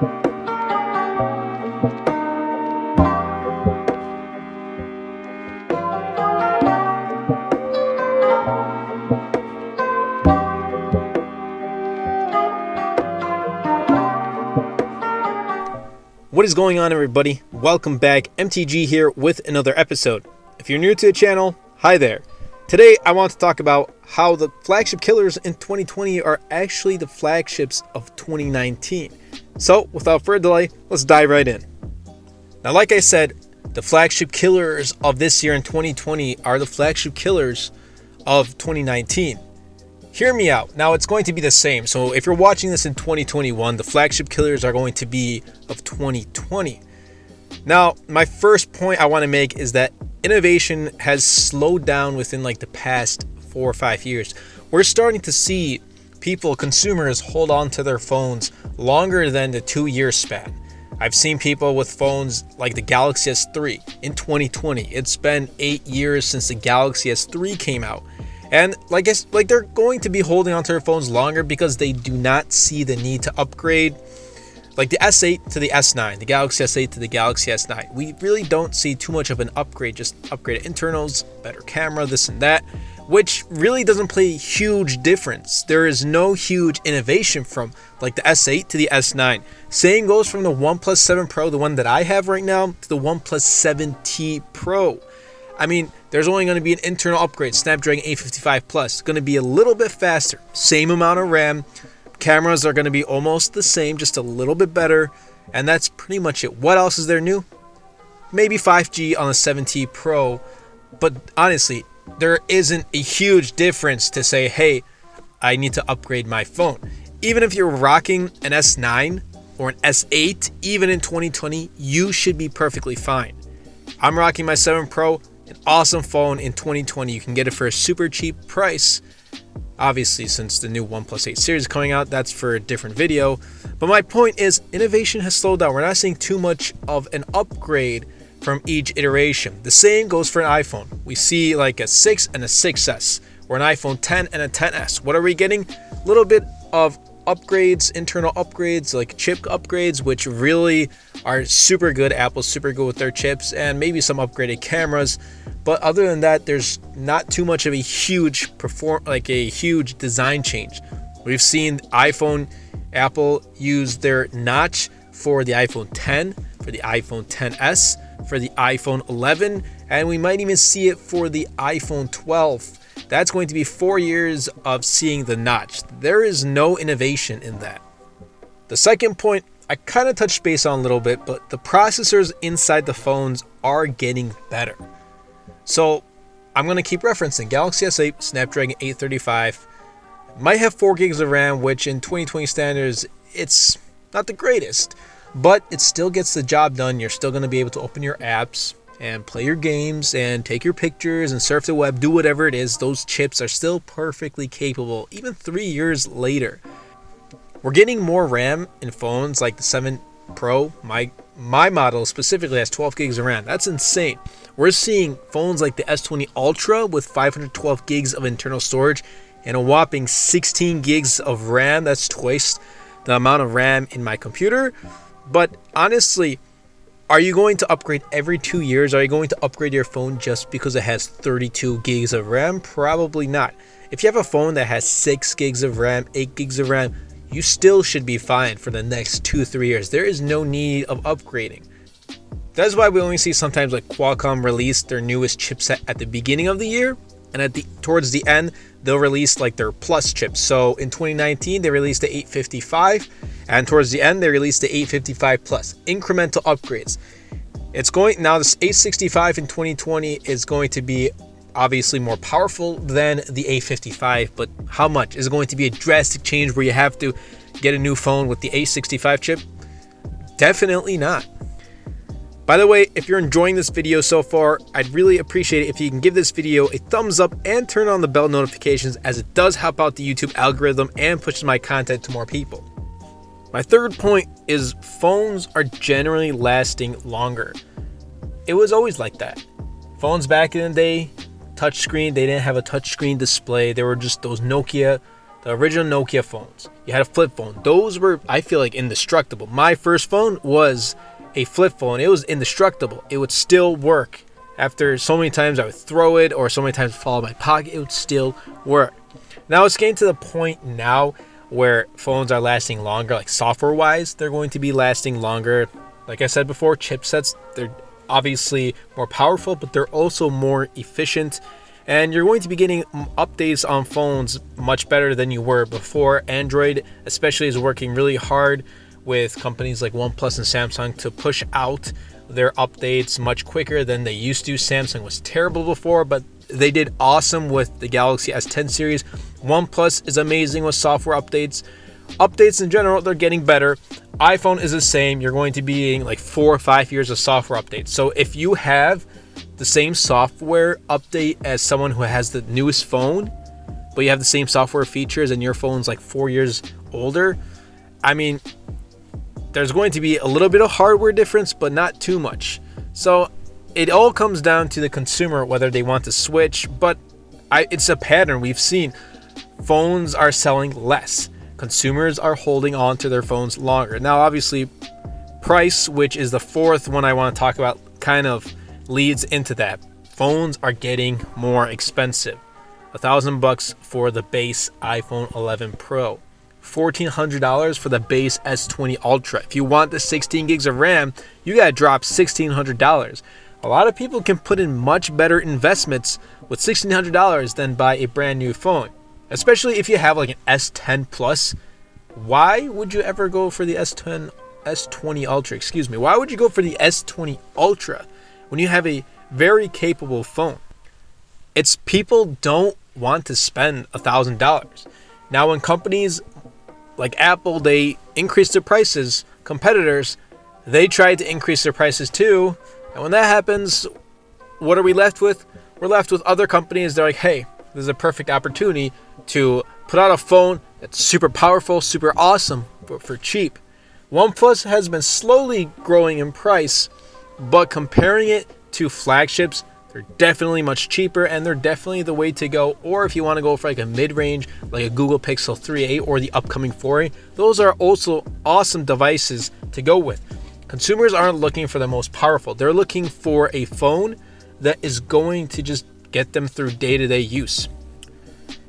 What is going on, everybody? Welcome back. MTG here with another episode. If you're new to the channel, hi there. Today I want to talk about how the flagship killers in 2020 are actually the flagships of 2019. So without further delay, let's dive right in. Now, like I said, the flagship killers of this year in 2020 are the flagship killers of 2019. Hear me out. Now, it's going to be the same. So if you're watching this in 2021, the flagship killers are going to be of 2020. Now, my first point I want to make is that innovation has slowed down within like the past 4 or 5 years. We're starting to see consumers hold on to their phones longer than the 2-year span. I've seen people with phones like the Galaxy S3 in 2020. It's been 8 years since the Galaxy S3 came out. And like they're going to be holding onto their phones longer because they do not see the need to upgrade. Like the S8 to the S9, the Galaxy S8 to the Galaxy S9. We really don't see too much of an upgrade, just upgraded internals, better camera, this and that, which really doesn't play a huge difference. There is no huge innovation from like the S8 to the S9. Same goes from the OnePlus 7 Pro, the one that I have right now, to the OnePlus 7T Pro. I mean, there's only going to be an internal upgrade, Snapdragon 855 Plus. It's going to be a little bit faster, same amount of RAM. Cameras are going to be almost the same, just a little bit better, and that's pretty much it. What else is there new? Maybe 5G on the 7T Pro, but honestly, there isn't a huge difference to say, hey, I need to upgrade my phone. Even if you're rocking an S9 or an S8, even in 2020, you should be perfectly fine. I'm rocking my 7 Pro. An awesome phone in 2020. You can get it for a super cheap price. Obviously, since the new OnePlus 8 series is coming out, that's for a different video. But my point is, innovation has slowed down. We're not seeing too much of an upgrade from each iteration. The same goes for an iPhone. We see like a 6 and a 6S, or an iPhone 10 and a 10S. What are we getting? A little bit of upgrades, internal upgrades, like chip upgrades, which really are super good. Apple's super good with their chips, and maybe some upgraded cameras. But other than that, there's not too much of a huge huge design change. We've seen Apple use their notch for the iPhone 10, for the iPhone 10s, for the iPhone 11, and we might even see it for the iPhone 12. That's going to be 4 years of seeing the notch. There is no innovation in that. The second point I kind of touched base on a little bit, but the processors inside the phones are getting better. So I'm going to keep referencing Galaxy S8, Snapdragon 835. Might have 4 gigs of RAM, which in 2020 standards, it's not the greatest, but it still gets the job done. You're still going to be able to open your apps and play your games and take your pictures and surf the web, do whatever it is. Those chips are still perfectly capable, even 3 years later. We're getting more RAM in phones like the 7 Pro. My model specifically has 12 gigs of RAM. That's insane. We're seeing phones like the S20 Ultra with 512 gigs of internal storage and a whopping 16 gigs of RAM. That's twice the amount of RAM in my computer. But honestly, are you going to upgrade every 2 years? Are you going to upgrade your phone just because it has 32 gigs of RAM? Probably not. If you have a phone that has 6 gigs of RAM, 8 gigs of RAM, you still should be fine for the next 2-3 years. There is no need of upgrading. That's why we only see sometimes like Qualcomm release their newest chipset at the beginning of the year, and towards the end they'll release like their plus chips. So in 2019 they released the 855, and towards the end they released the 855 plus. Incremental upgrades. Now this 865 in 2020 is going to be obviously more powerful than the 855, but how much? Is it going to be a drastic change where you have to get a new phone with the 865 chip? Definitely not. By the way, if you're enjoying this video so far, I'd really appreciate it if you can give this video a thumbs up and turn on the bell notifications, as it does help out the YouTube algorithm and pushes my content to more people. My third point is phones are generally lasting longer. It was always like that. Phones back in the day, touchscreen, they didn't have a touchscreen display. They were just those Nokia, the original Nokia phones. you had a flip phone. Those were, I feel like, indestructible. My first phone was a flip phone. It was indestructible. It would still work. After so many times I would throw it or so many times it would fall in my pocket, it would still work. Now it's getting to the point now where phones are lasting longer, like software-wise, they're going to be lasting longer. Like I said before, chipsets, they're obviously more powerful, but they're also more efficient. And you're going to be getting updates on phones much better than you were before. Android especially is working really hard with companies like OnePlus and Samsung to push out their updates much quicker than they used to. Samsung was terrible before, but they did awesome with the Galaxy S10 series. OnePlus is amazing with software updates. Updates in general, they're getting better. iPhone is the same. You're going to be getting like 4 or 5 years of software updates. So if you have the same software update as someone who has the newest phone, but you have the same software features and your phone's like 4 years older, I mean, there's going to be a little bit of hardware difference, but not too much. So it all comes down to the consumer, whether they want to switch, but it's a pattern we've seen. Phones are selling less. Consumers are holding on to their phones longer. Now, obviously, price, which is the fourth one I want to talk about, kind of leads into that. Phones are getting more expensive. $1,000 for the base iPhone 11 Pro. $1,400 for the base S20 Ultra. If you want the 16 gigs of RAM, you gotta drop $1,600. A lot of people can put in much better investments with $1,600 than buy a brand new phone, especially if you have like an S10 Plus. Why would you ever go for the S20 Ultra? Why would you go for the S20 Ultra when you have a very capable phone? It's people don't want to spend $1,000. Now, when companies like Apple, they increase their prices, competitors, they try to increase their prices too. And when that happens, what are we left with? We're left with other companies. They're like, hey, this is a perfect opportunity to put out a phone that's super powerful, super awesome, but for cheap. OnePlus has been slowly growing in price, but comparing it to flagships, they're definitely much cheaper, and they're definitely the way to go. Or if you want to go for like a mid-range, like a Google Pixel 3a or the upcoming 4a, those are also awesome devices to go with. Consumers aren't looking for the most powerful. They're looking for a phone that is going to just get them through day-to-day use.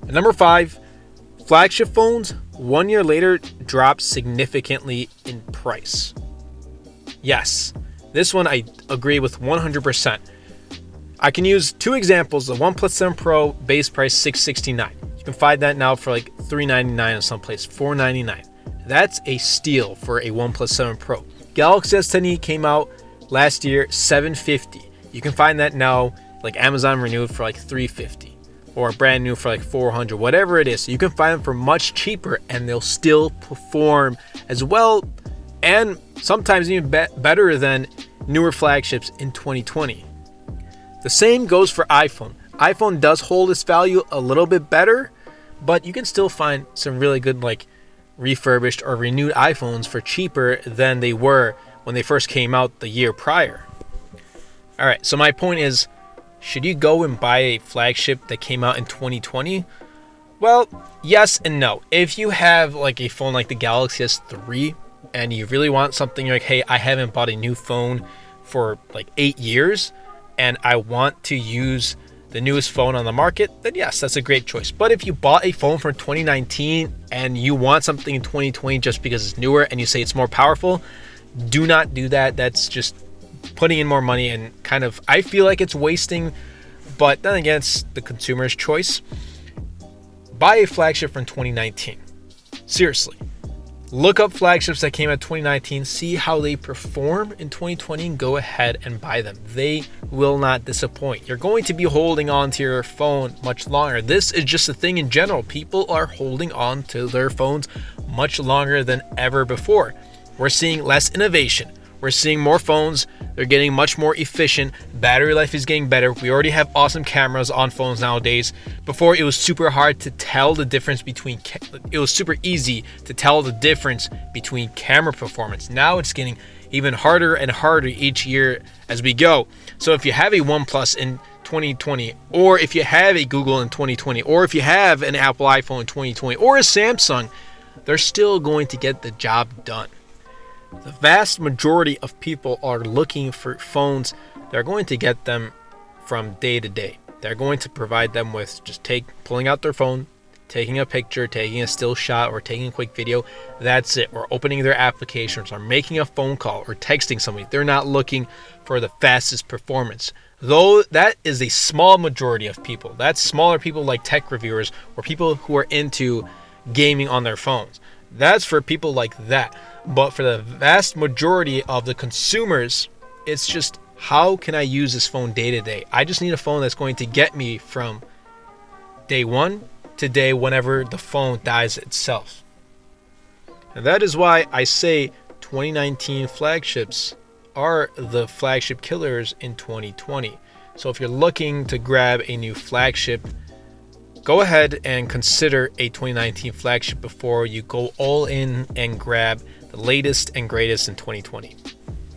And number 5, flagship phones 1 year later drop significantly in price. Yes, this one I agree with 100%. I can use 2 examples. The OnePlus 7 Pro base price $669. You can find that now for like $399 in some place, $499. That's a steal for a OnePlus 7 Pro. Galaxy S10e came out last year, $750. You can find that now, like Amazon renewed for like $350, or brand new for like $400, whatever it is. So you can find them for much cheaper, and they'll still perform as well, and sometimes even better than newer flagships in 2020. The same goes for iPhone. iPhone does hold its value a little bit better, but you can still find some really good like refurbished or renewed iPhones for cheaper than they were when they first came out the year prior. All right, so my point is, should you go and buy a flagship that came out in 2020? Well, yes and no. If you have like a phone like the Galaxy S3 and you really want something, you're like, hey, I haven't bought a new phone for like 8 years, and I want to use the newest phone on the market, then yes, that's a great choice. But if you bought a phone from 2019 and you want something in 2020 just because it's newer and you say it's more powerful, do not do that. That's just putting in more money, and kind of, I feel like it's wasting, but then again, it's the consumer's choice. Buy a flagship from 2019. Seriously. Look up flagships that came out 2019, see how they perform in 2020, and go ahead and buy them. They will not disappoint. You're going to be holding on to your phone much longer. This is just a thing in general. People are holding on to their phones much longer than ever before. We're seeing less innovation. We're seeing more phones. They're getting much more efficient. Battery life is getting better. We already have awesome cameras on phones nowadays. Before, it was super hard to tell the difference between, it was super easy to tell the difference between camera performance. Now it's getting even harder and harder each year as we go. So if you have a OnePlus in 2020, or if you have a Google in 2020, or if you have an Apple iPhone in 2020, or a Samsung, they're still going to get the job done. The vast majority of people are looking for phones. They're going to get them from day to day. They're going to provide them with just pulling out their phone, taking a picture, taking a still shot, or taking a quick video. That's it. Or opening their applications, or making a phone call, or texting somebody. They're not looking for the fastest performance. Though that is a small majority of people. That's smaller people like tech reviewers or people who are into gaming on their phones. That's for people like that. But for the vast majority of the consumers, it's just, how can I use this phone day to day? I just need a phone that's going to get me from day one to day whenever the phone dies itself. And that is why I say 2019 flagships are the flagship killers in 2020. So if you're looking to grab a new flagship, go ahead and consider a 2019 flagship before you go all in and grab the latest and greatest in 2020.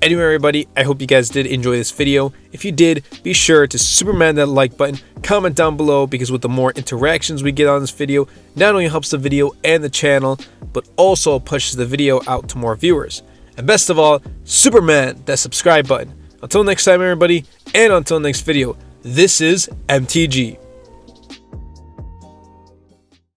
Anyway, everybody, I hope you guys did enjoy this video. If you did, be sure to Superman that like button, comment down below, because with the more interactions we get on this video, not only helps the video and the channel, but also pushes the video out to more viewers. And best of all, Superman that subscribe button. Until next time, everybody, and until next video, this is MTG.